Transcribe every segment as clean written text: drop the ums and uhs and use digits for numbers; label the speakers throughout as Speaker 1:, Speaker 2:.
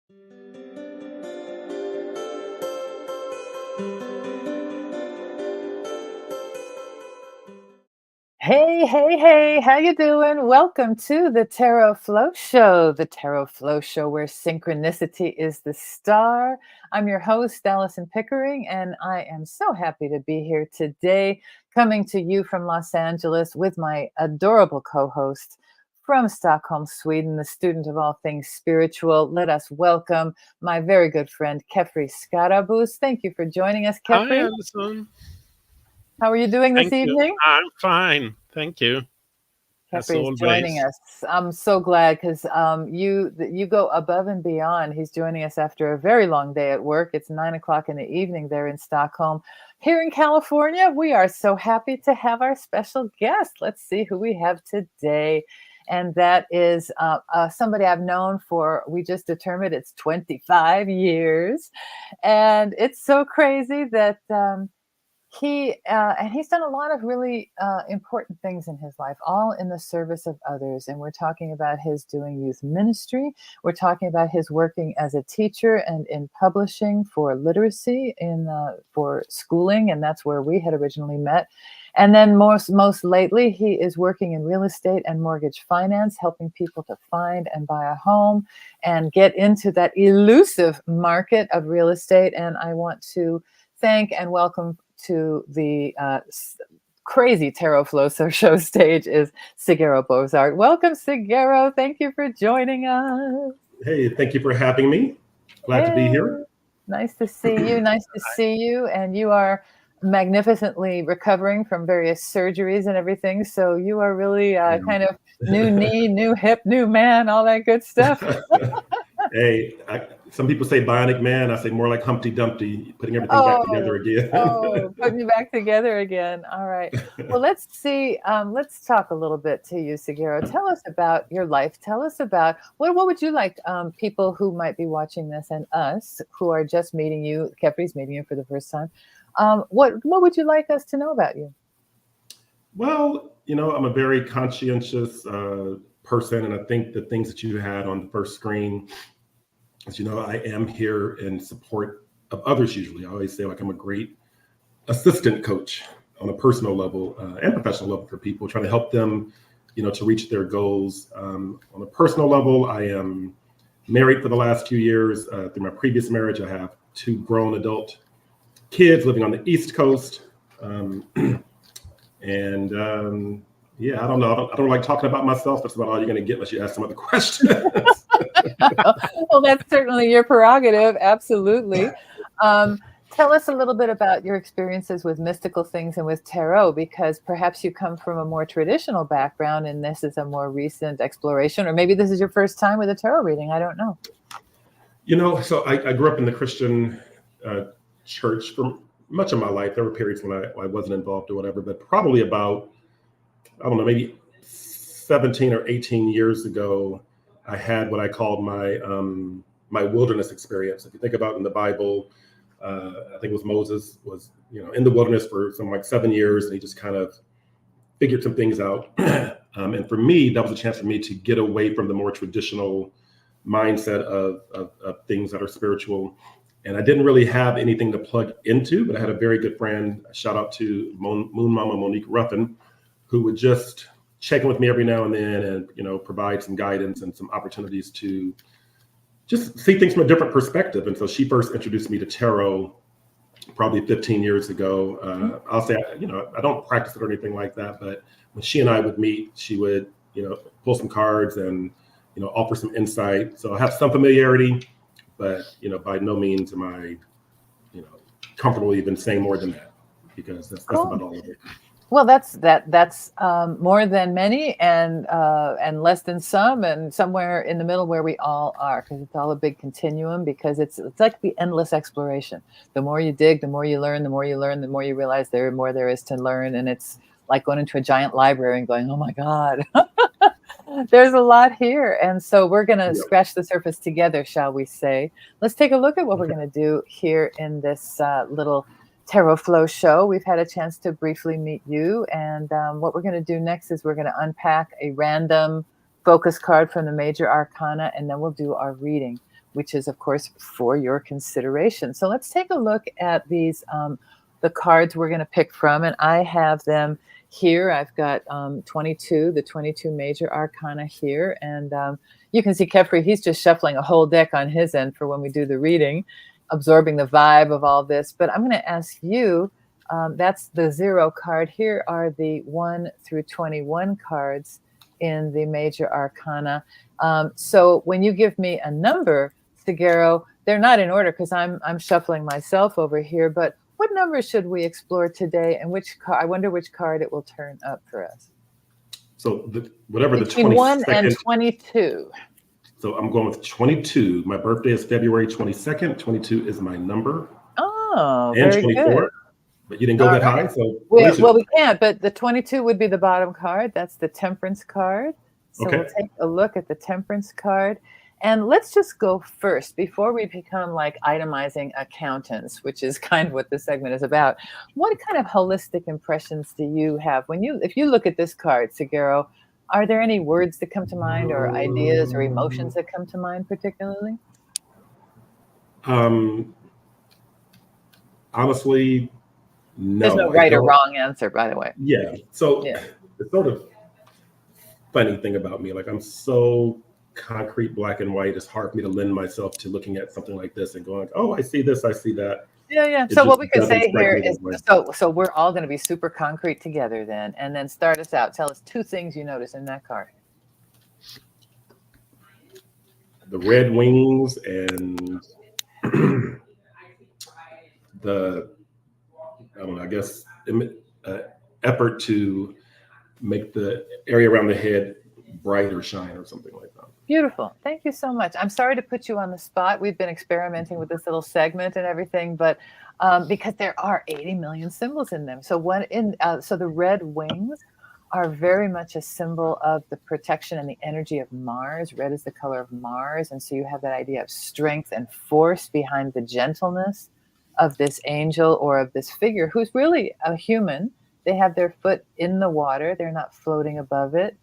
Speaker 1: Hey, hey, hey, how you doing? Welcome to the Tarot Flow Show, the Tarot Flow Show where synchronicity is the star. I'm your host, Alison Pickering, and I am so happy to be here today, coming to you from Los Angeles with my adorable co-host from Stockholm, Sweden, the student of all things spiritual. Let us welcome my very good friend, Kefri Skarabus. Thank you for joining us,
Speaker 2: Hi,
Speaker 1: Kefri.
Speaker 2: Alison.
Speaker 1: How are you doing this
Speaker 2: Thank you.
Speaker 1: evening?
Speaker 2: I'm fine. Thank you. As
Speaker 1: Jeffrey is joining
Speaker 2: always.
Speaker 1: us. I'm so glad because you go above and beyond. He's joining us after a very long day at work. It's 9 o'clock in the evening there in Stockholm. Here in California, we are so happy to have our special guest. Let's see who we have today. And that is somebody I've known for, we just determined it's 25 years. And it's so crazy that he's done a lot of really important things in his life, all in the service of others. And we're talking about his doing youth ministry. We're talking about his working as a teacher and in publishing for literacy for schooling, and that's where we had originally met. And then most lately, he is working in real estate and mortgage finance, helping people to find and buy a home and get into that elusive market of real estate. And I want to thank and welcome to the crazy Tarot Flow Show stage is SEGARO BOZART. Welcome, SEGARO. Thank you for joining us.
Speaker 3: Hey, thank you for having me. Glad to be here.
Speaker 1: Nice to see you. Nice to see you. And you are magnificently recovering from various surgeries and everything. So you are really kind of new knee, new hip, new man, all that good stuff.
Speaker 3: Hey, some people say bionic man. I say more like Humpty Dumpty, putting everything back together again.
Speaker 1: Putting you back together again. All right. Well, let's see. Let's talk a little bit to you, SEGARO. Tell us about your life. Tell us about what would you like people who might be watching this and us who are just meeting you, Kefri's meeting you for the first time. What would you like us to know about you?
Speaker 3: Well, I'm a very conscientious person, and I think the things that you had on the first screen, as you know, I am here in support of others usually. I always say like I'm a great assistant coach on a personal level and professional level for people, trying to help them, to reach their goals. On a personal level, I am married for the last few years. Through my previous marriage, I have 2 grown adult kids living on the East Coast. Yeah, I don't know. I don't like talking about myself. That's about all you're going to get unless you ask some other questions.
Speaker 1: Well, that's certainly your prerogative. Absolutely. Tell us a little bit about your experiences with mystical things and with tarot, because perhaps you come from a more traditional background and this is a more recent exploration, or maybe this is your first time with a tarot reading. I don't know.
Speaker 3: So I grew up in the Christian church for much of my life. There were periods when I wasn't involved or whatever, but probably about, I don't know, maybe 17 or 18 years ago, I had what I called my my wilderness experience. If you think about in the Bible, I think it was Moses was, in the wilderness for something like 7 years, and he just kind of figured some things out. And for me, that was a chance for me to get away from the more traditional mindset of things that are spiritual. And I didn't really have anything to plug into, but I had a very good friend, shout out to Moon Mama Monique Ruffin, who would just check in with me every now and then and, provide some guidance and some opportunities to just see things from a different perspective. And so she first introduced me to tarot probably 15 years ago. I'll say, I don't practice it or anything like that, but when she and I would meet, she would, pull some cards and, offer some insight. So I have some familiarity, but, by no means am I, comfortable even saying more than that, because that's about all of it.
Speaker 1: Well, that's more than many and less than some, and somewhere in the middle where we all are, because it's all a big continuum, because it's like the endless exploration. The more you dig, the more you learn, the more you realize there is to learn. And it's like going into a giant library and going, oh my God, there's a lot here. And so we're going to scratch the surface together, shall we say. Let's take a look at what we're going to do here in this little Tarot Flow show. We've had a chance to briefly meet you, and what we're going to do next is we're going to unpack a random focus card from the major arcana, and then we'll do our reading. which is, of course, for your consideration. So let's take a look at these, the cards we're going to pick from. And I have them here. I've got 22, the 22 major arcana here. And you can see Kefri, he's just shuffling a whole deck on his end for when we do the reading, absorbing the vibe of all this. But I'm going to ask you, that's the 0 card. Here are the 1 through 21 cards in the major arcana. So when you give me a number, Segaro, they're not in order because I'm shuffling myself over here, but what number should we explore today, and which I wonder which card it will turn up for us.
Speaker 3: So whatever
Speaker 1: between
Speaker 3: the 22nd,
Speaker 1: 1 and 22.
Speaker 3: So I'm going with 22. My birthday is February 22nd. 22 is my number.
Speaker 1: Oh,
Speaker 3: and
Speaker 1: very
Speaker 3: 24.
Speaker 1: good.
Speaker 3: But you didn't go
Speaker 1: All
Speaker 3: that
Speaker 1: right.
Speaker 3: high, so
Speaker 1: Well, we can't, but the 22 would be the bottom card. That's the Temperance card. So
Speaker 3: Okay.
Speaker 1: we'll take a look at the Temperance card. And let's just go first before we become like itemizing accountants, which is kind of what this segment is about. What kind of holistic impressions do you have if you look at this card, Segaro? Are there any words that come to mind, or ideas or emotions that come to mind particularly?
Speaker 3: Honestly, no.
Speaker 1: There's no right or wrong answer, by the way.
Speaker 3: Yeah. So
Speaker 1: Yeah.
Speaker 3: the sort of funny thing about me, like I'm so concrete, black and white, it's hard for me to lend myself to looking at something like this and going, oh, I see this, I see that.
Speaker 1: Yeah. So what we could say here is, so we're all going to be super concrete together then, and then start us out. Tell us 2 things you notice in that card.
Speaker 3: The red wings and the, I don't know, I guess, effort to make the area around the head bright or shine or something like that.
Speaker 1: Beautiful. Thank you so much. I'm sorry to put you on the spot. We've been experimenting with this little segment and everything, but because there are 80 million symbols in them. So so the red wings are very much a symbol of the protection and the energy of Mars. Red is the color of Mars. And so you have that idea of strength and force behind the gentleness of this angel or of this figure who's really a human. They have their foot in the water. They're not floating above it.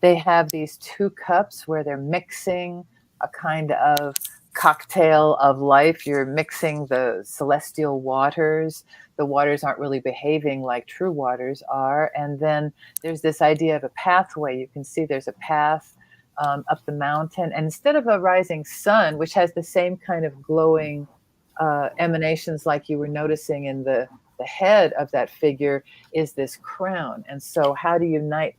Speaker 1: They have these 2 cups where they're mixing a kind of cocktail of life. You're mixing the celestial waters. The waters aren't really behaving like true waters are. And then there's this idea of a pathway. You can see there's a path up the mountain. And instead of a rising sun, which has the same kind of glowing emanations like you were noticing in the head of that figure, is this crown. And so how do you unite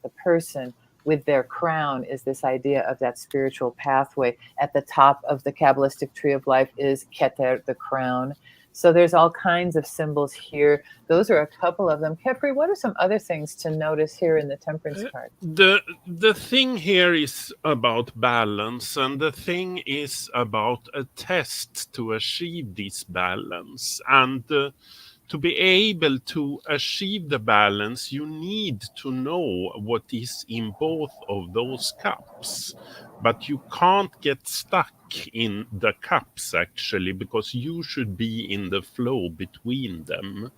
Speaker 1: the person with their crown is this idea of that spiritual pathway. At the top of the Kabbalistic tree of life is Keter, the crown. So there's all kinds of symbols here. Those are a couple of them. Kefri, what are some other things to notice here in the Temperance card?
Speaker 2: The thing here is about balance, and the thing is about a test to achieve this balance. And to be able to achieve the balance, you need to know what is in both of those cups. But you can't get stuck in the cups, actually, because you should be in the flow between them.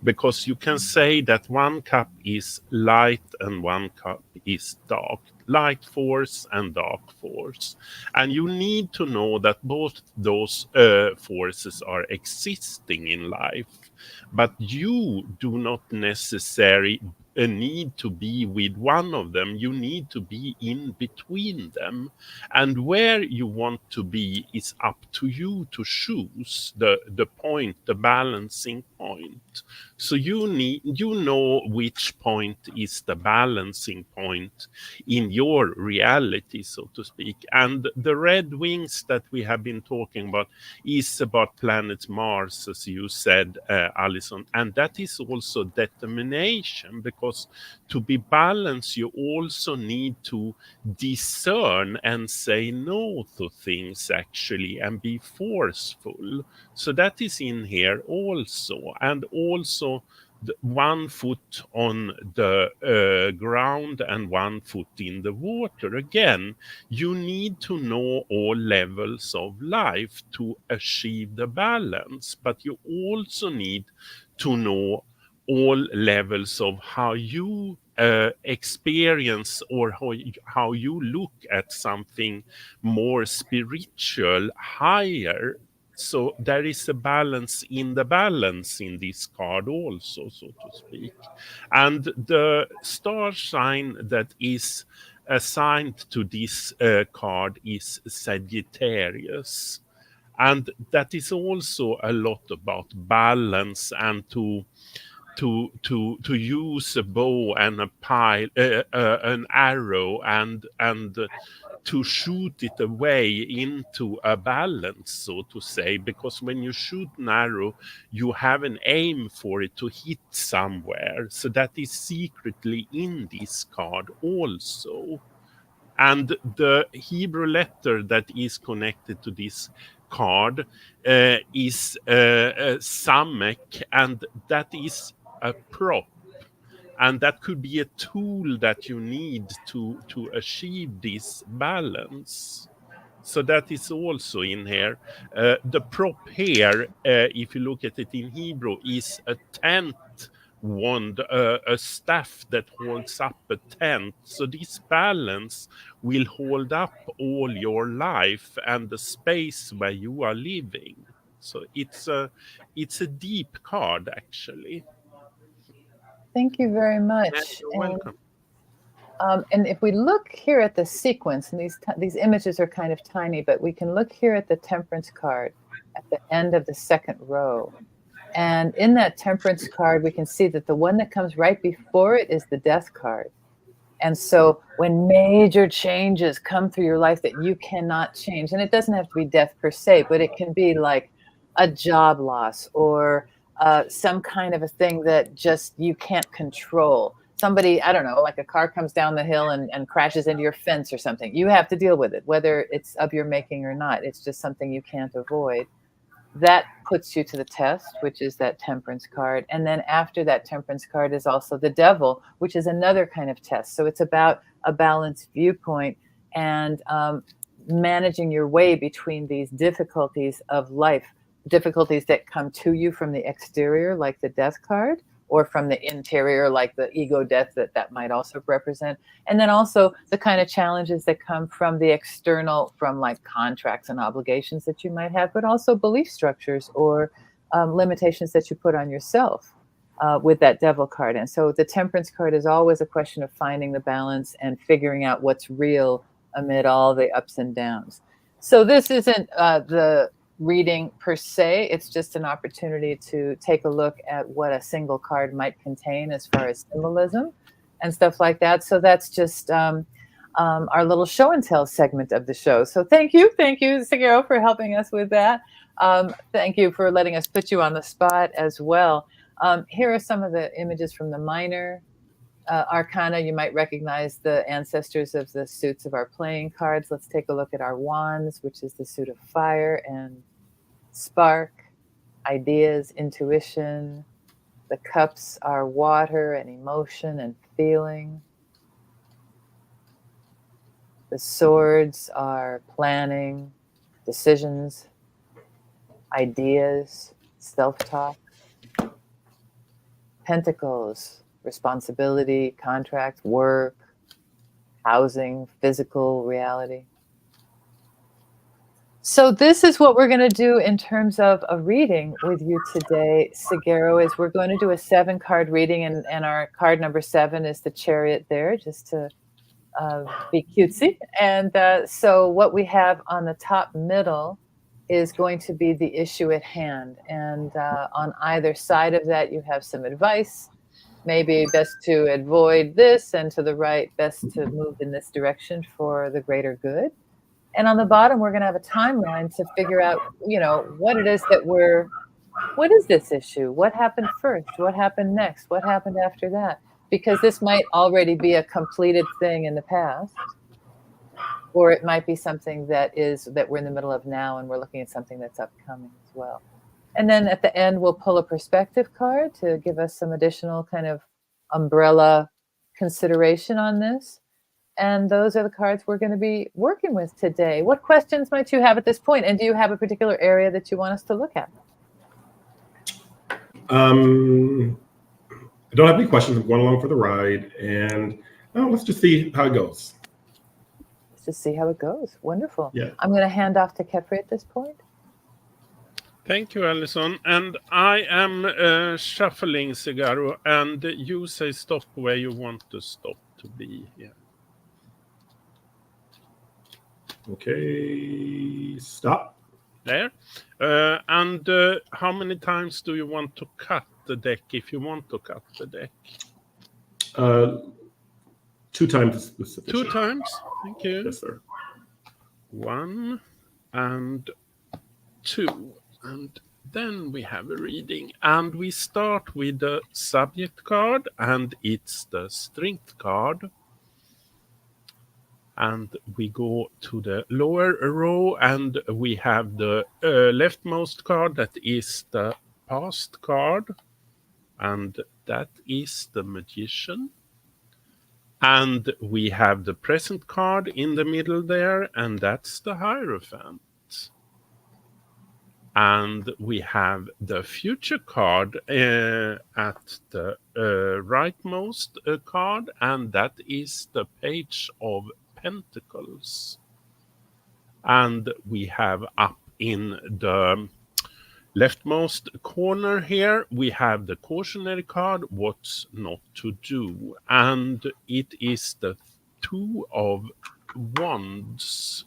Speaker 2: Because you can say that one cup is light and one cup is dark. Light force and dark force. And you need to know that both those forces are existing in life. But you do not necessarily need to be with one of them. You need to be in between them. And where you want to be is up to you to choose the point, the balancing point. So you know which point is the balancing point in your reality, so to speak. And the red wings that we have been talking about is about planet Mars, as you said, Alison. And that is also determination, because to be balanced, you also need to discern and say no to things, actually, and be forceful. So that is in here also. And also one foot on the ground and one foot in the water. Again, you need to know all levels of life to achieve the balance, but you also need to know all levels of how you experience or how you look at something more spiritual, higher. So there is a balance in the balance in this card also, so to speak. And the star sign that is assigned to this card is Sagittarius. And that is also a lot about balance and to use a bow and a pile, an arrow, and to shoot it away into a balance, so to say, because when you shoot an arrow, you have an aim for it to hit somewhere. So that is secretly in this card also. And the Hebrew letter that is connected to this card is Samek, and that is a prop. And that could be a tool that you need to achieve this balance. So that is also in here. The prop here, if you look at it in Hebrew, is a tent wand, a staff that holds up a tent. So this balance will hold up all your life and the space where you are living. So it's a deep card, actually.
Speaker 1: Thank you very much.
Speaker 2: You're welcome.
Speaker 1: And if we look here at the sequence, and these images are kind of tiny, but we can look here at the Temperance card at the end of the second row. And in that Temperance card, we can see that the one that comes right before it is the Death card. And so when major changes come through your life that you cannot change, and it doesn't have to be death per se, but it can be like a job loss or some kind of a thing that just you can't control. Somebody, I don't know, like a car comes down the hill and crashes into your fence or something. You have to deal with it, whether it's of your making or not. It's just something you can't avoid. That puts you to the test, which is that Temperance card. And then after that Temperance card is also the Devil, which is another kind of test. So it's about a balanced viewpoint and managing your way between these difficulties of life, difficulties that come to you from the exterior, like the Death card, or from the interior, like the ego death that might also represent. And then also the kind of challenges that come from the external, from like contracts and obligations that you might have, but also belief structures or limitations that you put on yourself with that Devil card. And so the Temperance card is always a question of finding the balance and figuring out what's real amid all the ups and downs. So this isn't the reading per se, it's just an opportunity to take a look at what a single card might contain as far as symbolism and stuff like that. So that's just our little show and tell segment of the show. So thank you, SEGARO, for helping us with that. Thank you for letting us put you on the spot as well. Here are some of the images from the minor arcana. You might recognize the ancestors of the suits of our playing cards. Let's take a look at our wands, which is the suit of fire and spark, ideas, intuition. The cups are water and emotion and feeling. The swords are planning, decisions, ideas, self-talk. Pentacles, responsibility, contract, work, housing, physical reality. So this is what we're going to do in terms of a reading with you today, SEGARO, is we're going to do a 7-card reading, and our card number 7 is the Chariot there, just to be cutesy. And so what we have on the top middle is going to be the issue at hand. And on either side of that, you have some advice. Maybe best to avoid this, and to the right, best to move in this direction for the greater good. And on the bottom, we're going to have a timeline to figure out, what it is what is this issue? What happened first? What happened next? What happened after that? Because this might already be a completed thing in the past, or it might be something that we're in the middle of now, and we're looking at something that's upcoming as well. And then at the end, we'll pull a perspective card to give us some additional kind of umbrella consideration on this. And those are the cards we're going to be working with today. What questions might you have at this point? And do you have a particular area that you want us to look at?
Speaker 3: I don't have any questions. I'm going along for the ride, and let's just see how it goes.
Speaker 1: Let's just see how it goes. Wonderful.
Speaker 3: Yeah.
Speaker 1: I'm going to hand off to Kepri at this point.
Speaker 2: Thank you, Alison. And I am shuffling SEGARO, and you say stop where you want to stop to be here.
Speaker 3: Okay, stop.
Speaker 2: There. And how many times do you want to cut the deck if you want to cut the deck?
Speaker 3: 2 times is sufficient.
Speaker 2: 2 times? Thank you.
Speaker 3: Yes, sir.
Speaker 2: 1 and 2. And then we have a reading. And we start with the subject card, and it's the strength card. And we go to the lower row, and we have the leftmost card, that is the past card, and that is the magician. And we have the present card in the middle there, and that's the Hierophant. And we have the future card at the rightmost card, and that is the Page of Pentacles. And we have up in the leftmost corner here, we have the cautionary card, what's not to do. And it is the Two of Wands.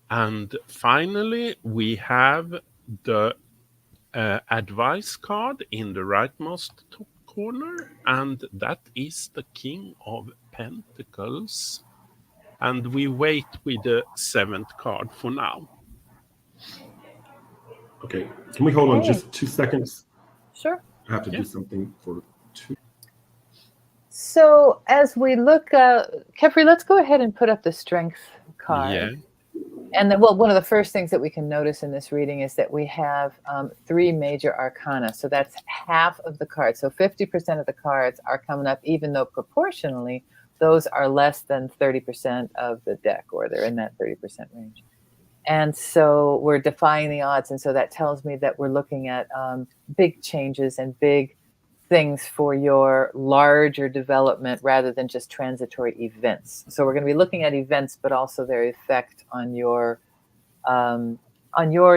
Speaker 2: And finally, we have the advice card in the rightmost top corner, and that is the King of Pentacles. And we wait with the 7th card for now.
Speaker 3: Okay, can we hold on just 2 seconds?
Speaker 1: Sure.
Speaker 3: I have to do something for 2.
Speaker 1: So as we look, Kepri, let's go ahead and put up the strength card.
Speaker 2: Yeah.
Speaker 1: And then, well, one of the first things that we can notice in this reading is that we have 3 major arcana. So that's half of the cards. So 50% of the cards are coming up, even though proportionally, those are less than 30% of the deck, or they're in that 30% range. And so we're defying the odds. And so that tells me that we're looking at big changes and big things for your larger development rather than just transitory events. So we're going to be looking at events, but also their effect on your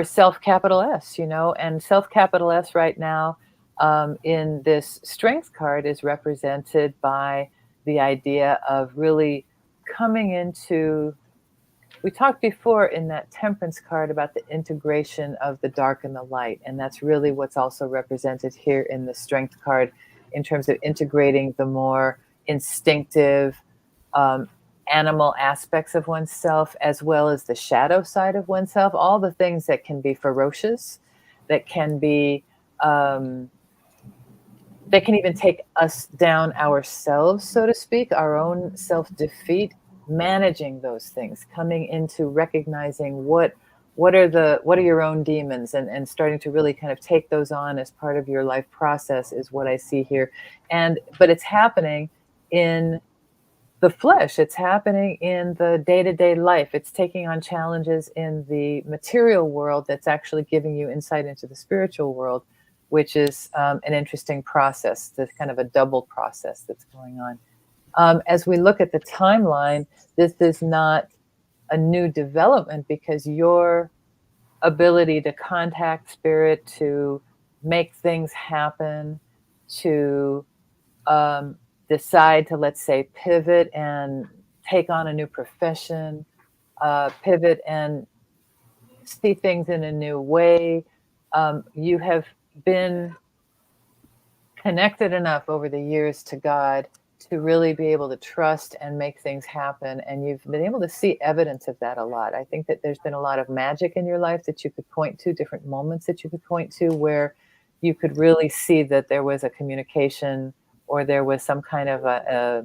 Speaker 1: self capital S, you know, and self capital S right now in this strength card is represented by the idea of really coming into, we talked before in that temperance card about the integration of the dark and the light. And that's really what's also represented here in the strength card in terms of integrating the more instinctive animal aspects of oneself, as well as the shadow side of oneself, all the things that can be ferocious, that can be, that can even take us down ourselves, so to speak, our own self-defeat. Managing those things, coming into recognizing what are your own demons, and starting to really kind of take those on as part of your life process is what I see here. But it's happening in the flesh. It's happening in the day-to-day life. It's taking on challenges in the material world that's actually giving you insight into the spiritual world, which is an interesting process. That's kind of a double process that's going on. As we look at the timeline, this is not a new development, because your ability to contact spirit, to make things happen, to decide to, let's say, pivot and take on a new profession, pivot and see things in a new way. You have been connected enough over the years to God to really be able to trust and make things happen. And you've been able to see evidence of that a lot. I think that there's been a lot of magic in your life that you could point to, different moments that you could point to where you could really see that there was a communication, or there was some kind of a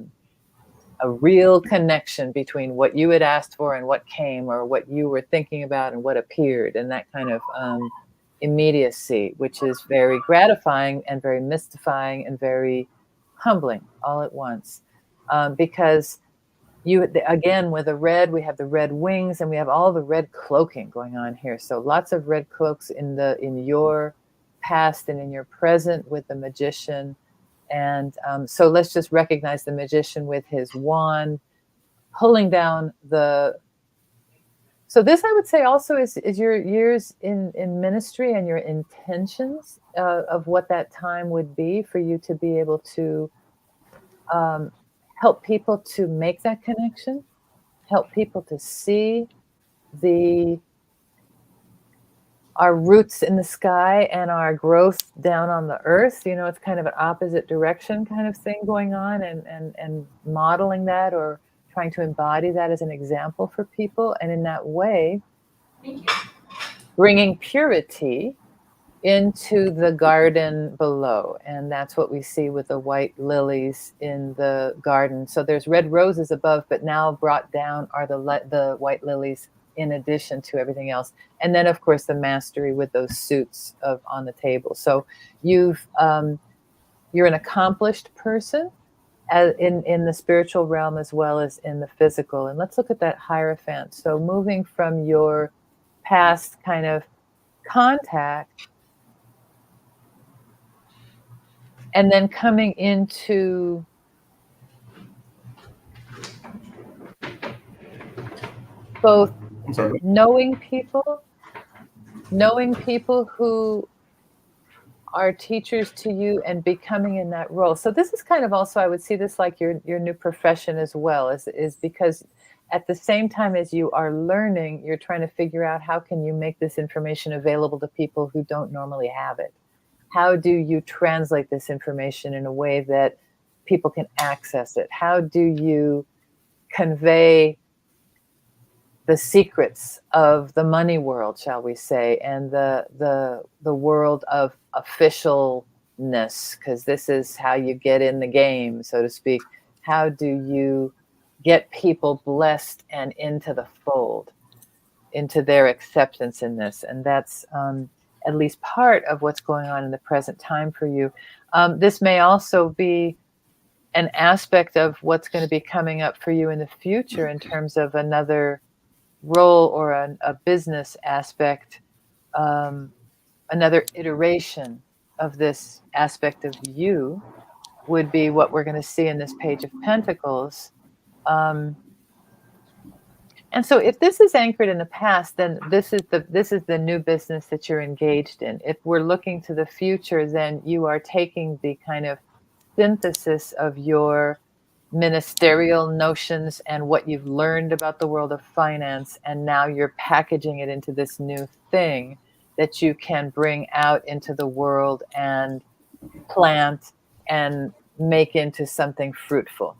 Speaker 1: real connection between what you had asked for and what came, or what you were thinking about and what appeared, and that kind of immediacy, which is very gratifying and very mystifying and very humbling all at once, because you, again, with the red, we have the red wings, and we have all the red cloaking going on here. So lots of red cloaks in your past and in your present with the magician. And so let's just recognize the magician with his wand, pulling down the... So this, I would say, also is your years in ministry and your intentions of what that time would be for you to be able to help people to make that connection, help people to see our roots in the sky and our growth down on the earth. You know, it's kind of an opposite direction kind of thing going on, and modeling that or trying to embody that as an example for people. And in that way, bringing purity into the garden below. And that's what we see with the white lilies in the garden. So there's red roses above, but now brought down are the white lilies in addition to everything else. And then, of course, the mastery with those suits on the table. So you're an accomplished person in the spiritual realm as well as in the physical. And let's look at that Hierophant. So moving from your past kind of contact and then coming into both knowing people who are teachers to you and becoming in that role. So this is kind of also, I would see this like your new profession as well, is because at the same time as you are learning, you're trying to figure out how can you make this information available to people who don't normally have it. How do you translate this information in a way that people can access it? How do you convey the secrets of the money world, shall we say, and the world of officialness, because this is how you get in the game, so to speak. How do you get people blessed and into the fold, into their acceptance in this? And that's at least part of what's going on in the present time for you. This may also be an aspect of what's going to be coming up for you in the future in terms of another role or a business aspect, another iteration of this aspect of you would be what we're going to see in this Page of Pentacles. And so if this is anchored in the past, then this is the new business that you're engaged in. If we're looking to the future, then you are taking the kind of synthesis of your ministerial notions and what you've learned about the world of finance, and now you're packaging it into this new thing that you can bring out into the world and plant and make into something fruitful.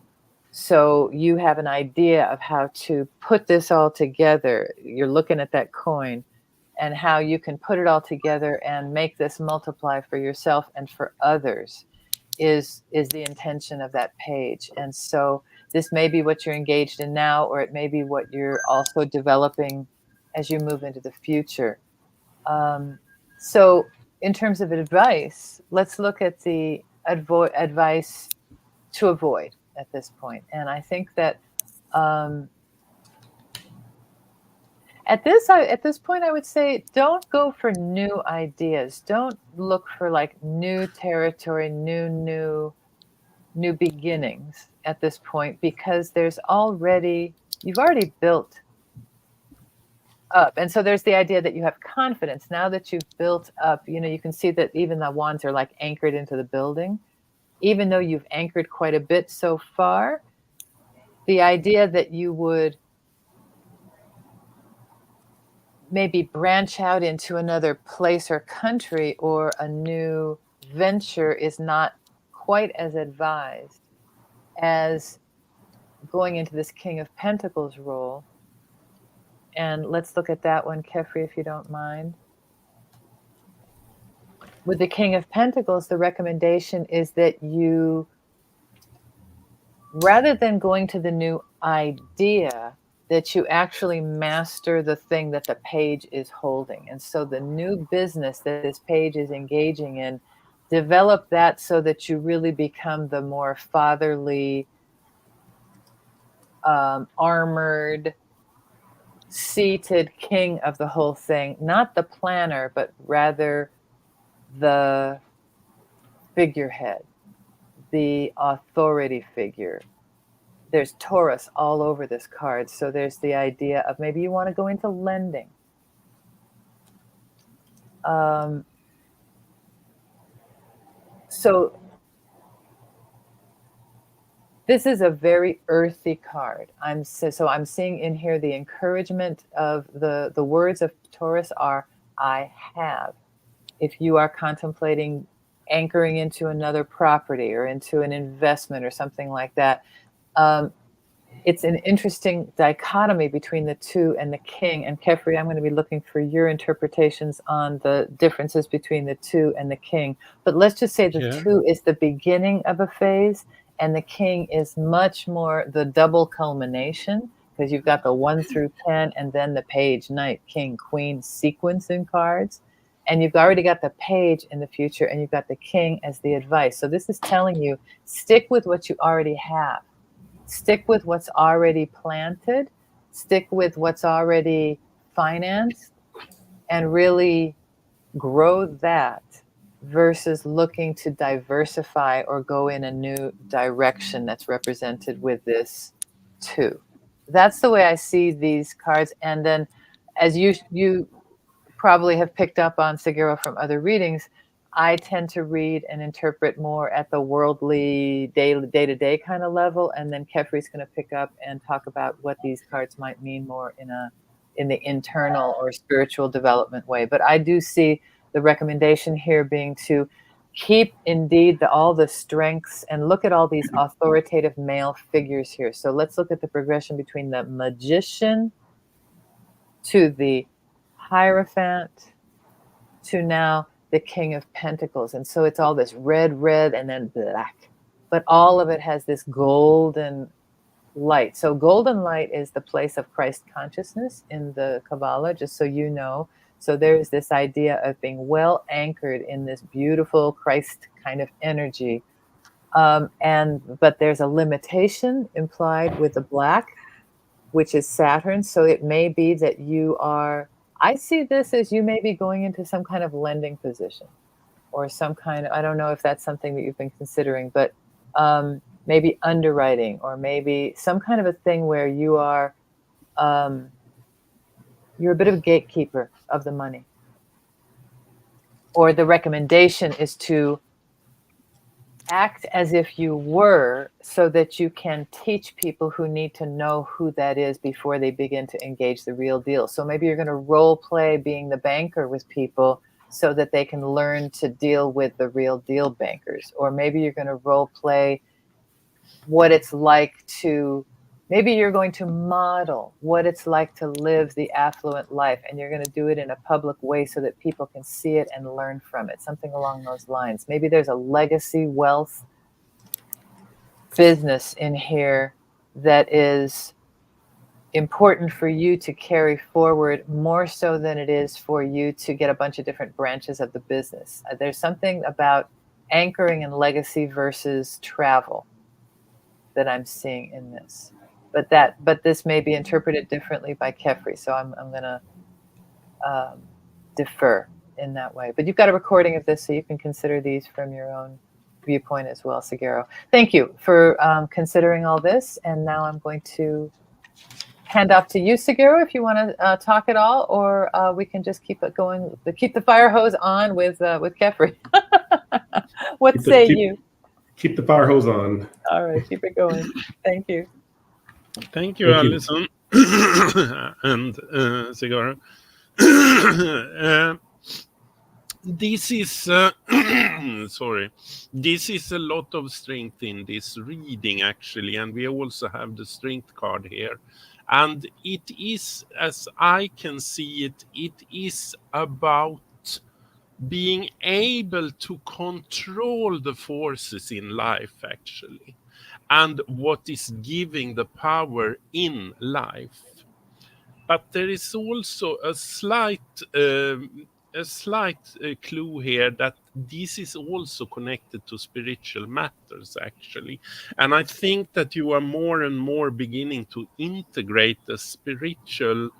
Speaker 1: So you have an idea of how to put this all together. You're looking at that coin and how you can put it all together and make this multiply for yourself and for others is the intention of that page. And so this may be what you're engaged in now, or it may be what you're also developing as you move into the future. So in terms of advice, let's look at the advice to avoid at this point. And I think that at this point, I would say don't go for new ideas. Don't look for like new territory, new beginnings at this point, because you've already built up. And so there's the idea that you have confidence now that you've built up. You know, you can see that even the wands are like anchored into the building, even though you've anchored quite a bit so far. The idea that you would maybe branch out into another place or country or a new venture is not quite as advised as going into this King of Pentacles role. And let's look at that one, Kefri, if you don't mind. With the King of Pentacles, the recommendation is that you, rather than going to the new idea, that you actually master the thing that the page is holding. And so the new business that this page is engaging in, develop that so that you really become the more fatherly, armored, seated king of the whole thing. Not the planner, but rather the figurehead, the authority figure. There's Taurus all over this card. So there's the idea of maybe you want to go into lending. So this is a very earthy card. I'm seeing in here the encouragement of the words of Taurus are, I have. If you are contemplating anchoring into another property or into an investment or something like that, it's an interesting dichotomy between the 2 and the King. And Kefri, I'm going to be looking for your interpretations on the differences between the 2 and the King. But let's just say the 2 is the beginning of a phase, and the King is much more the double culmination, because you've got the 1 through 10, and then the Page, Knight, King, Queen sequence in cards. And you've already got the Page in the future, and you've got the King as the advice. So this is telling you, stick with what you already have. Stick with what's already planted. Stick with what's already financed, and really grow that versus looking to diversify or go in a new direction that's represented with this 2. That's the way I see these cards. And then, as you probably have picked up on, SEGARO, from other readings, I tend to read and interpret more at the worldly, day-to-day kind of level, and then Kefri's going to pick up and talk about what these cards might mean more in the internal or spiritual development way. But I do see the recommendation here being to keep indeed all the strengths and look at all these authoritative male figures here. So let's look at the progression between the Magician to the Hierophant to now the King of Pentacles. And so it's all this red, and then black. But all of it has this golden light. So golden light is the place of Christ consciousness in the Kabbalah, just so you know. So there's this idea of being well anchored in this beautiful Christ kind of energy. But there's a limitation implied with the black, which is Saturn. So it may be that I see this as you may be going into some kind of lending position, or some kind of, I don't know if that's something that you've been considering, but maybe underwriting, or maybe some kind of a thing where you are, you're a bit of a gatekeeper of the money. Or the recommendation is to act as if you were, so that you can teach people who need to know who that is before they begin to engage the real deal. So maybe you're going to role play being the banker with people so that they can learn to deal with the real deal bankers. Or maybe you're going to role play what it's like to, maybe you're going to model what it's like to live the affluent life, and you're going to do it in a public way so that people can see it and learn from it, something along those lines. Maybe there's a legacy wealth business in here that is important for you to carry forward, more so than it is for you to get a bunch of different branches of the business. There's something about anchoring and legacy versus travel that I'm seeing in this. But this may be interpreted differently by Kefri, so I'm going to defer in that way. But you've got a recording of this, so you can consider these from your own viewpoint as well, SEGARO. Thank you for considering all this, and now I'm going to hand off to you, SEGARO, if you want to talk at all, or we can just keep it going, keep the fire hose on with Kefri. What say you?
Speaker 3: Keep the fire hose on.
Speaker 1: All right, keep it going. Thank you.
Speaker 2: Thank you, Alison. And SEGARO. This is sorry. This is a lot of strength in this reading, actually, and we also have the strength card here. And it is, as I can see it, it is about being able to control the forces in life, actually, and what is giving the power in life. But there is also a slight clue here that this is also connected to spiritual matters, actually. And I think that you are more and more beginning to integrate the spiritual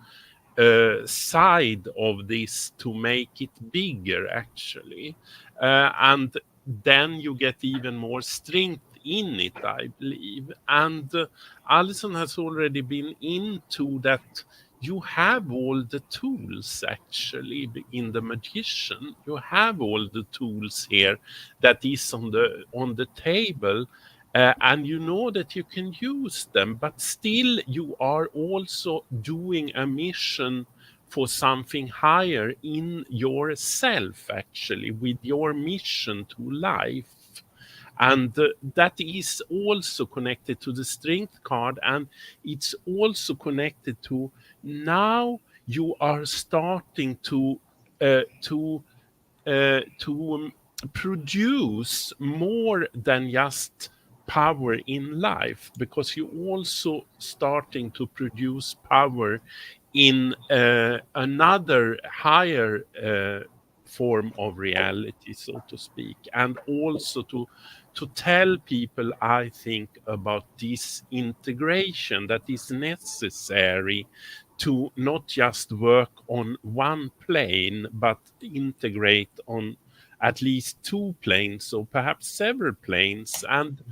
Speaker 2: side of this to make it bigger, actually. And then you get even more strength in it, I believe. And Alison has already been into that. You have all the tools, actually, in the magician. You have all the tools here that is on the table, and you know that you can use them, but still you are also doing a mission for something higher in yourself, actually, with your mission to life. And that is also connected to the strength card, and it's also connected to now you are starting to uh, to produce more than just power in life, because you're also starting to produce power in another higher form of reality, so to speak, and also to tell people, I think, about this integration that is necessary to not just work on one plane, but integrate on at least two planes, or perhaps several planes. And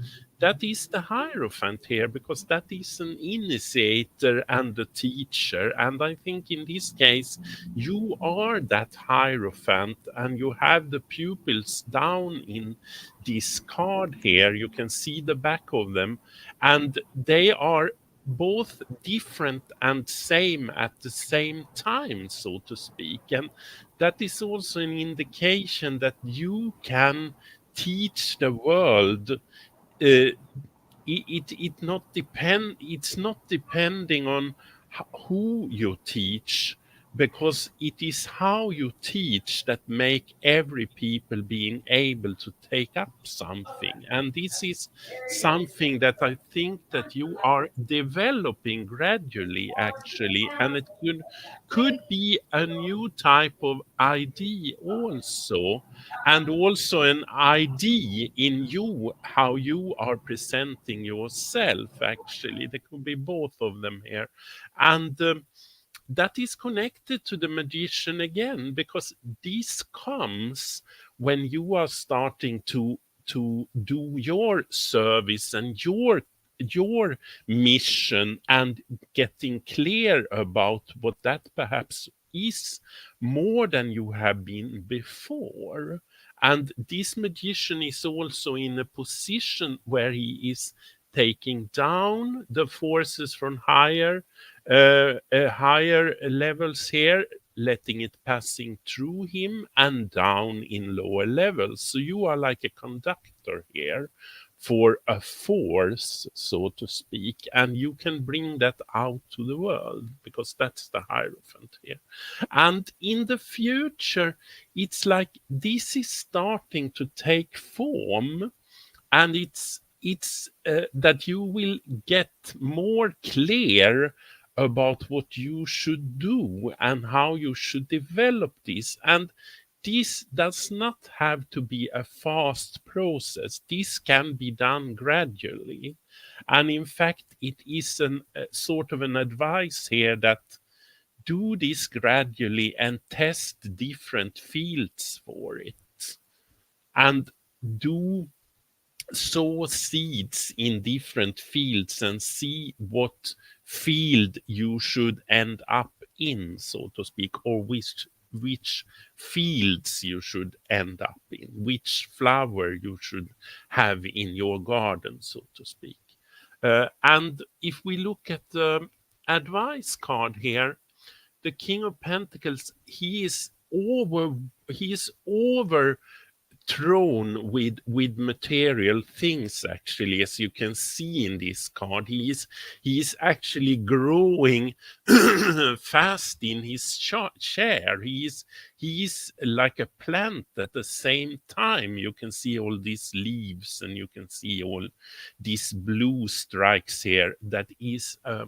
Speaker 2: that is the Hierophant here, because that is an initiator and a teacher. And I think in this case, you are that Hierophant, and you have the pupils down in this card here. You can see the back of them, and they are both different and same at the same time, so to speak. And that is also an indication that you can teach the world. It's not depending on who you teach, because it is how you teach that make every people being able to take up something. And this is something that I think that you are developing gradually, actually, and it could be a new type of idea also, and also an idea in you, how you are presenting yourself, actually. There could be both of them here. And that is connected to the magician again, because this comes when you are starting to do your service and your mission, and getting clear about what that perhaps is more than you have been before. And this magician is also in a position where he is taking down the forces from higher levels here, letting it passing through him and down in lower levels. So you are like a conductor here for a force, so to speak, and you can bring that out to the world, because that's the Hierophant here. And in the future, it's like this is starting to take form, and it's that you will get more clear about what you should do and how you should develop this. And this does not have to be a fast process. This can be done gradually. And in fact, it is a sort of an advice here that do this gradually and test different fields for it. And do sow seeds in different fields and see what field you should end up in, so to speak, or which fields you should end up in, which flower you should have in your garden, so to speak. And if we look at the advice card here, the King of Pentacles, he is over thrown with material things, actually, as you can see in this card. He is actually growing fast in his chair. He is like a plant at the same time. You can see all these leaves, and you can see all these blue strikes here. That is a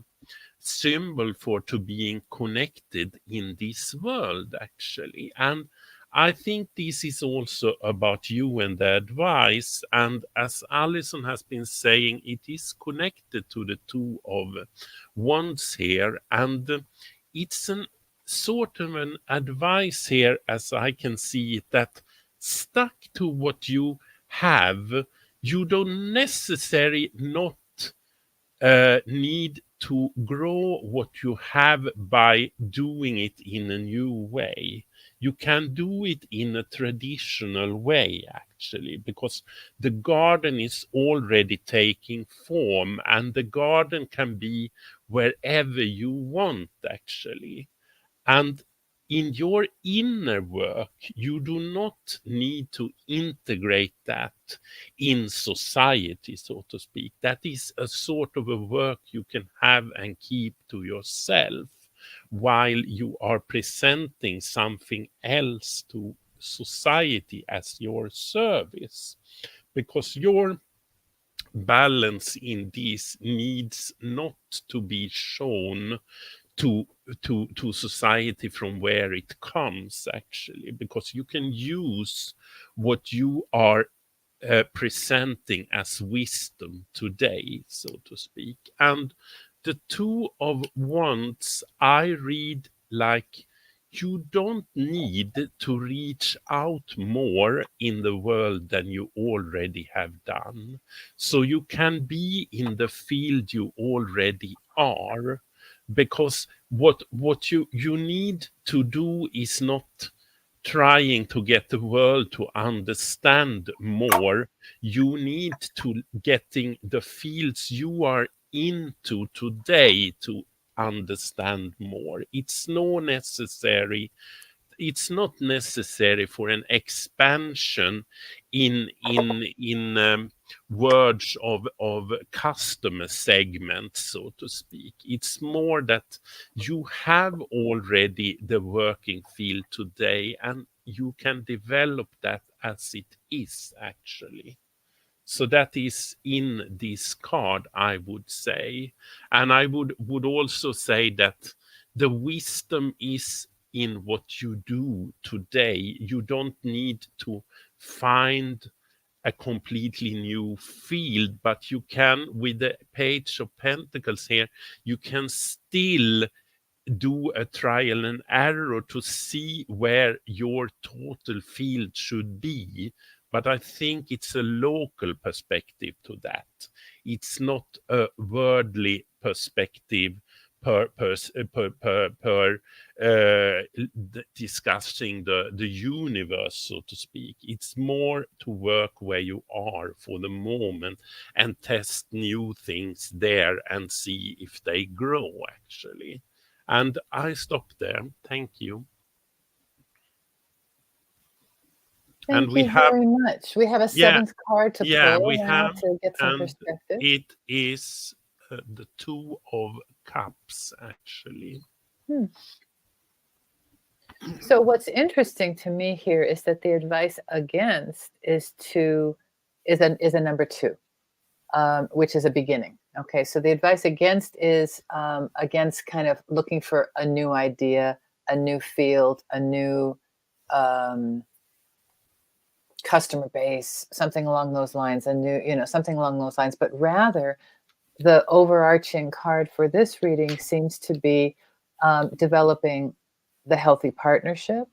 Speaker 2: symbol for to being connected in this world, actually. And I think this is also about you and the advice. And as Alison has been saying, it is connected to the Two of Wands here. And it's an sort of an advice here, as I can see it, that stuck to what you have, you don't necessarily not need to grow what you have by doing it in a new way. You can do it in a traditional way, actually, because the garden is already taking form, and the garden can be wherever you want, actually. And in your inner work, you do not need to integrate that in society, so to speak. That is a sort of a work you can have and keep to yourself while you are presenting something else to society as your service. Because your balance in this needs not to be shown to society from where it comes, actually, because you can use what you are presenting as wisdom today, so to speak. And the Two of Wands, I read like you don't need to reach out more in the world than you already have done. So you can be in the field you already are, because what you need to do is not trying to get the world to understand more. You need to getting the fields you are into today to understand more. It's not necessary for an expansion in words of customer segments, so to speak. It's more that you have already the working field today, and you can develop that as it is, actually. So that is in this card, I would say. And I would also say that the wisdom is in what you do today. You don't need to find a completely new field, but you can, with the Page of Pentacles here, you can still do a trial and error to see where your total field should be. But I think it's a local perspective to that. It's not a worldly perspective per discussing the universe, so to speak. It's more to work where you are for the moment and test new things there and see if they grow, actually. And I stop there. Thank you.
Speaker 1: Thank you very much. We have a seventh card to pull
Speaker 2: we
Speaker 1: now
Speaker 2: have,
Speaker 1: to get some
Speaker 2: and
Speaker 1: perspective.
Speaker 2: it is the Two of Cups, actually.
Speaker 1: So what's interesting to me here is that the advice against is a number 2, which is a beginning. Okay, so the advice against is against kind of looking for a new idea, a new field, a new customer base, something along those lines, something along those lines. But rather, the overarching card for this reading seems to be developing the healthy partnership,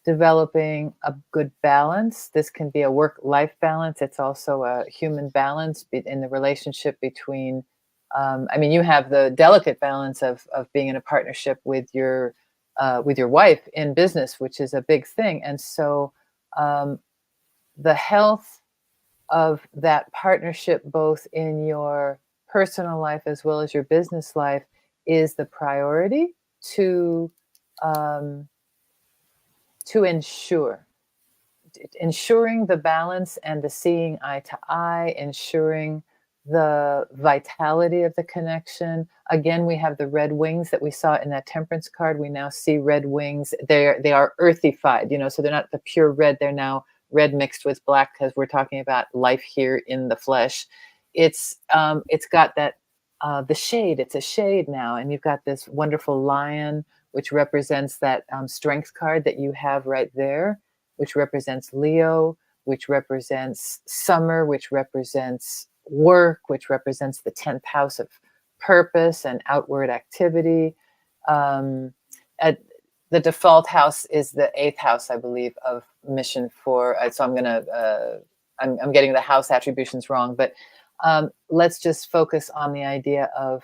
Speaker 1: developing a good balance. This can be a work-life balance. It's also a human balance in the relationship between, you have the delicate balance of being in a partnership with your wife in business, which is a big thing. And so the health of that partnership, both in your personal life as well as your business life, is the priority to ensuring the balance and the seeing eye to eye, ensuring the vitality of the connection. Again, we have the red wings that we saw in that Temperance card. We now see red wings. They are earthified, so they're not the pure red. They're now red mixed with black because we're talking about life here in the flesh. It's got that the shade. It's a shade now, and you've got this wonderful lion, which represents that strength card that you have right there, which represents Leo, which represents summer, which represents work, which represents the 10th house of purpose and outward activity. And the default house is the 8th house, I believe, of mission for. So I'm gonna I'm getting the house attributions wrong, but let's just focus on the idea of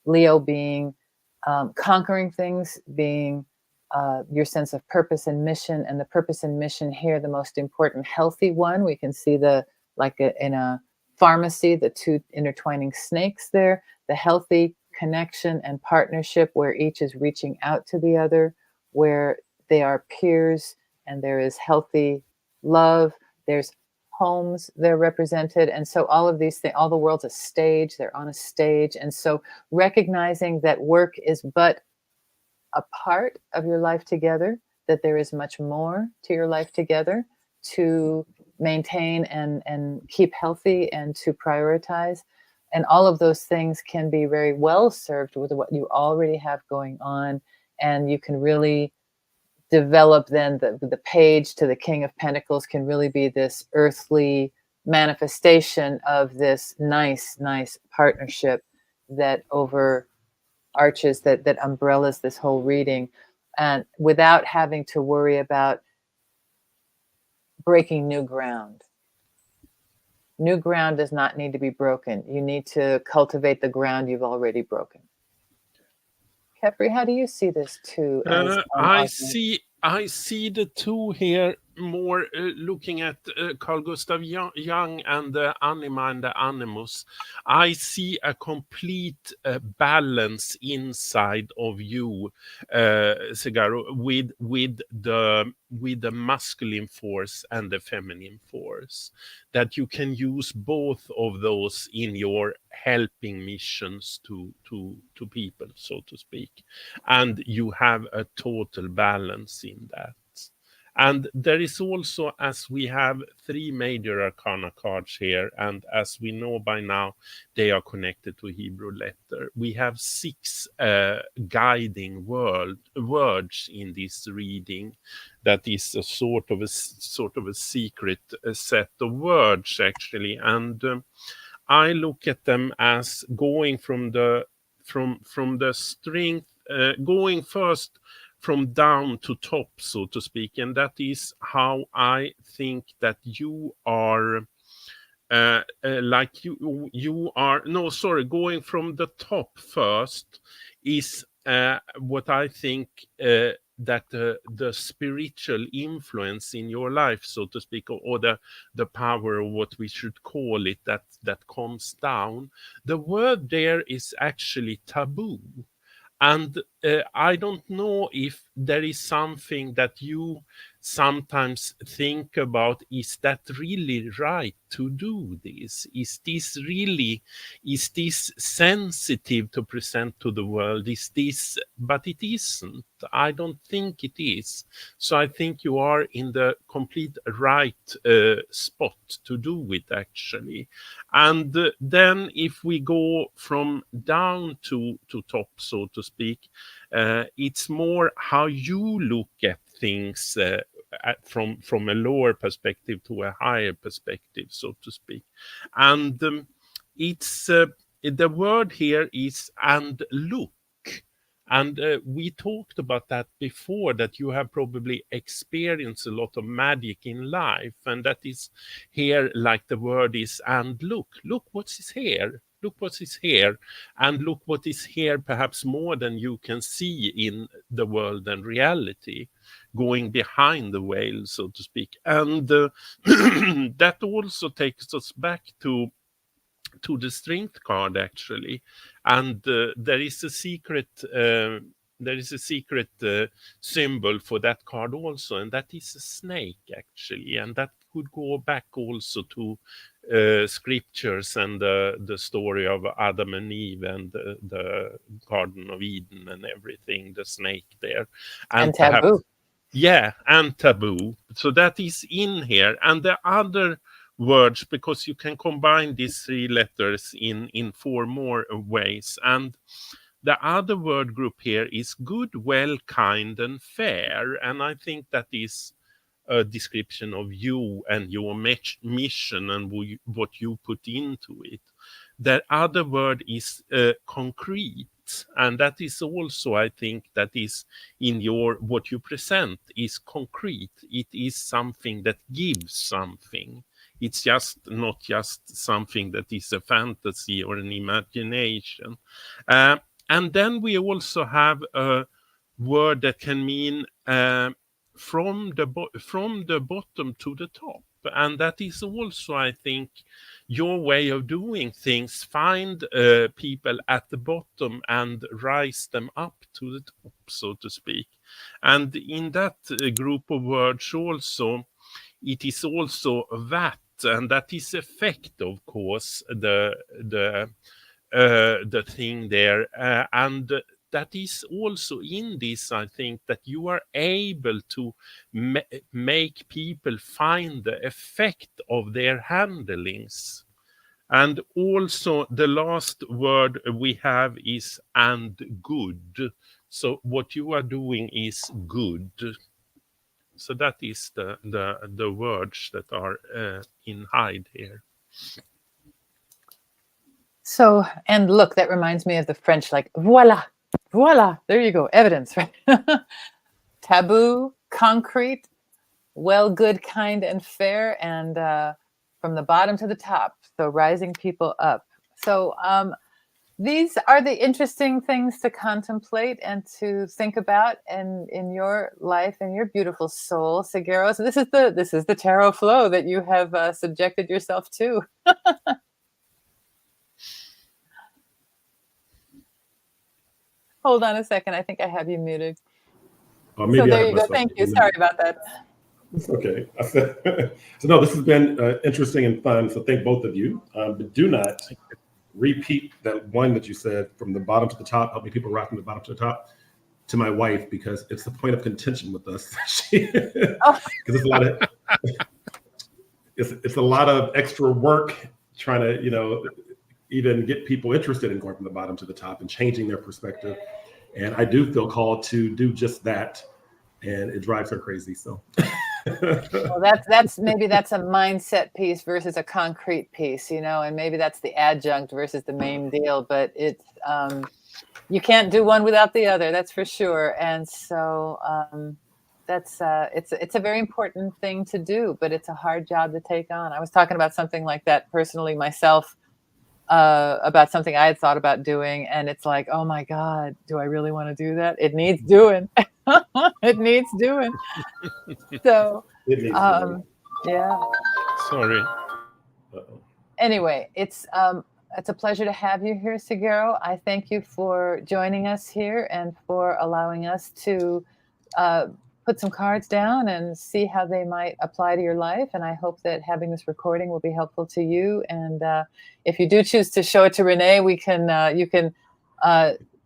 Speaker 1: Leo being conquering things, being your sense of purpose and mission, and the purpose and mission here, the most important healthy one. We can see in a pharmacy, the two intertwining snakes there, the healthy connection and partnership where each is reaching out to the other, where they are peers and there is healthy love. There's homes they're represented. And so all of these things, all the world's a stage, they're on a stage. And so recognizing that work is but a part of your life together, that there is much more to your life together to maintain and keep healthy and to prioritize. And all of those things can be very well served with what you already have going on. And you can really develop then the page to the King of Pentacles can really be this earthly manifestation of this nice partnership that overarches, that umbrellas this whole reading, and without having to worry about breaking new ground. New ground does not need to be broken. You need to cultivate the ground you've already broken. Kepri, how do you see this too?
Speaker 2: I see the two here more looking at Carl Gustav Jung and the anima and the animus. I see a complete balance inside of you, Segaro, with the masculine force and the feminine force. That you can use both of those in your helping missions to people, so to speak, and you have a total balance in that. And there is also, as we have 3 major arcana cards here, and as we know by now, they are connected to Hebrew letter. We have 6 guiding words in this reading. That is a sort of a secret set of words, actually. And I look at them as going from the strength, going first from down to top, so to speak. And that is how I think that you are going from the top first is what I think that the spiritual influence in your life, so to speak, or the power, of what we should call it, that comes down. The word there is actually taboo. And I don't know if there is something that you sometimes think about, is that really right to do this? Is this sensitive to present to the world? But it isn't. I don't think it is. So I think you are in the complete right spot to do it, actually. And then if we go from down to top, so to speak, it's more how you look at things from a lower perspective to a higher perspective, so to speak. And it's the word here is and look. And we talked about that before, that you have probably experienced a lot of magic in life. And that is here, like the word is, and look what is here. Look what is here, and look what is here, perhaps more than you can see in the world and reality, going behind the veil, so to speak. And that also takes us back to the strength card, actually. And there is a secret symbol for that card also, and that is a snake, actually. And that could go back also to scriptures and the story of Adam and Eve and the Garden of Eden and everything, the snake there.
Speaker 1: And taboo.
Speaker 2: Yeah, and taboo. So that is in here. And the other words, because you can combine these 3 letters in 4 more ways. And the other word group here is good, well, kind, and fair. And I think that is a description of you and your mission and what you put into it. The other word is concrete. And that is also, I think, that is in what you present is concrete. It is something that gives something. It's just not just something that is a fantasy or an imagination. And then we also have a word that can mean from the bottom to the top. And that is also, I think, your way of doing things. Find people at the bottom and rise them up to the top, so to speak. And in that group of words also, it is also that, and that is effect, of course, the thing there. And that is also in this, I think, that you are able to make people find the effect of their handlings. And also the last word we have is and good. So what you are doing is good. So that is the words that are in hide here.
Speaker 1: So, and look, that reminds me of the French, like, voila, voila, there you go, evidence, right? Taboo, concrete, well, good, kind, and fair, and from the bottom to the top, so rising people up. So these are the interesting things to contemplate and to think about in your life and your beautiful soul, SEGARO. So this is the tarot flow that you have subjected yourself to. Hold on a second. I think I have you muted.
Speaker 3: Maybe
Speaker 1: so there you go. Thank you. Sorry about that.
Speaker 3: It's okay. So no, this has been interesting and fun. So thank both of you. But do not repeat that one that you said from the bottom to the top, helping people rock from the bottom to the top, to my wife, because it's the point of contention with us. Because it's a lot of it's a lot of extra work trying to, even get people interested in going from the bottom to the top and changing their perspective. And I do feel called to do just that, and it drives her crazy. So
Speaker 1: well, that's maybe that's a mindset piece versus a concrete piece, and maybe that's the adjunct versus the main deal. But it's you can't do one without the other, that's for sure. And so that's it's a very important thing to do, but it's a hard job to take on. I was talking about something like that personally myself, about something I had thought about doing, and it's like, oh my God, do I really want to do that? It needs doing. It needs doing. So yeah.
Speaker 2: Sorry.
Speaker 1: Anyway, it's a pleasure to have you here, SEGARO. I thank you for joining us here and for allowing us to put some cards down and see how they might apply to your life. And I hope that having this recording will be helpful to you. And if you do choose to show it to Renee, you can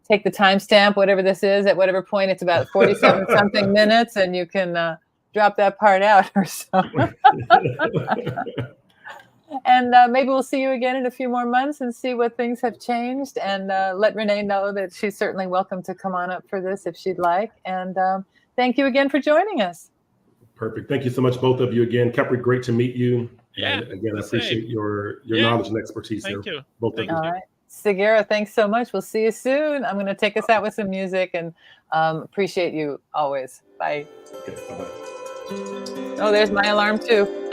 Speaker 1: take the timestamp, whatever this is, at whatever point. It's about 47 something minutes, and you can drop that part out or so. And maybe we'll see you again in a few more months and see what things have changed. And let Renee know that she's certainly welcome to come on up for this if she'd like. And thank you again for joining us.
Speaker 3: Perfect. Thank you so much, both of you again. Capri, great to meet you.
Speaker 2: Yeah.
Speaker 3: And again, I appreciate your knowledge and expertise here.
Speaker 2: Thank you.
Speaker 3: Both of you.
Speaker 1: All right. SEGARO, thanks so much. We'll see you soon. I'm going to take us out with some music, and appreciate you always. Bye.
Speaker 3: Okay, bye-bye.
Speaker 1: Oh, there's my alarm too.